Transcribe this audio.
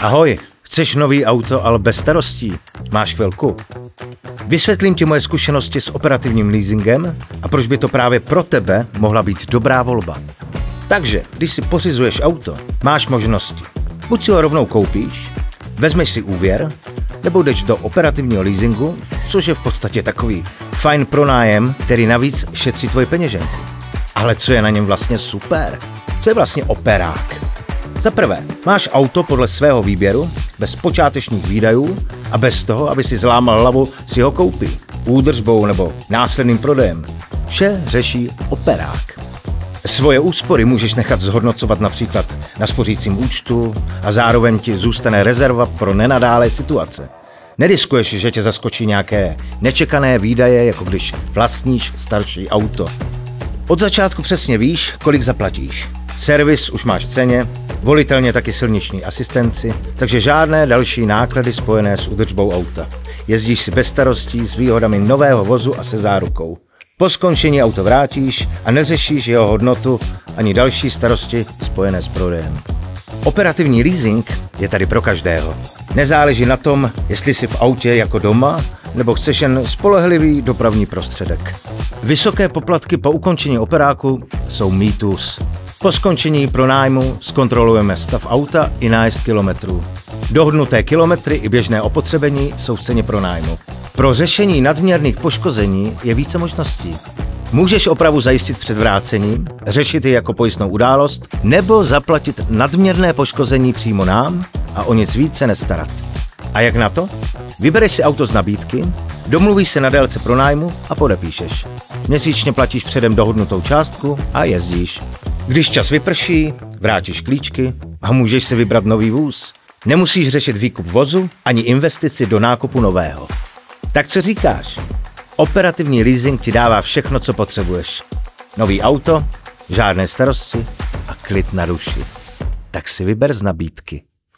Ahoj, chceš nový auto, ale bez starostí? Máš chvilku? Vysvětlím ti moje zkušenosti s operativním leasingem a proč by to právě pro tebe mohla být dobrá volba. Takže, když si pořizuješ auto, máš možnosti. Buď si ho rovnou koupíš, vezmeš si úvěr, nebo jdeš do operativního leasingu, což je v podstatě takový fajn pronájem, který navíc šetří tvoji peněženku. Ale co je na něm vlastně super? Co je vlastně operák? Za prvé, máš auto podle svého výběru, bez počátečních výdajů a bez toho, aby si zlámal hlavu si ho koupí, údržbou nebo následným prodejem. Vše řeší operák. Svoje úspory můžeš nechat zhodnocovat například na spořícím účtu a zároveň ti zůstane rezerva pro nenadálé situace. Neriskuješ, že tě zaskočí nějaké nečekané výdaje, jako když vlastníš starší auto. Od začátku přesně víš, kolik zaplatíš. Servis už máš v ceně, volitelně taky silniční asistenci, takže žádné další náklady spojené s údržbou auta. Jezdíš si bez starostí s výhodami nového vozu a se zárukou. Po skončení auto vrátíš a neřešíš jeho hodnotu ani další starosti spojené s prodejem. Operativní leasing je tady pro každého. Nezáleží na tom, jestli jsi v autě jako doma, nebo chceš jen spolehlivý dopravní prostředek. Vysoké poplatky po ukončení operáku jsou mýtus. Po skončení pronájmu zkontrolujeme stav auta i nájezd kilometrů. Dohodnuté kilometry i běžné opotřebení jsou v ceně pronájmu. Pro řešení nadměrných poškození je více možností. Můžeš opravu zajistit před vrácením, řešit ji jako pojistnou událost, nebo zaplatit nadměrné poškození přímo nám a o nic více nestarat. A jak na to? Vybereš si auto z nabídky, domluvíš se na délce pronájmu a podepíšeš. Měsíčně platíš předem dohodnutou částku a jezdíš. Když čas vyprší, vrátíš klíčky a můžeš si vybrat nový vůz. Nemusíš řešit výkup vozu ani investici do nákupu nového. Tak co říkáš? Operativní leasing ti dává všechno, co potřebuješ. Nový auto, žádné starosti a klid na duši. Tak si vyber z nabídky.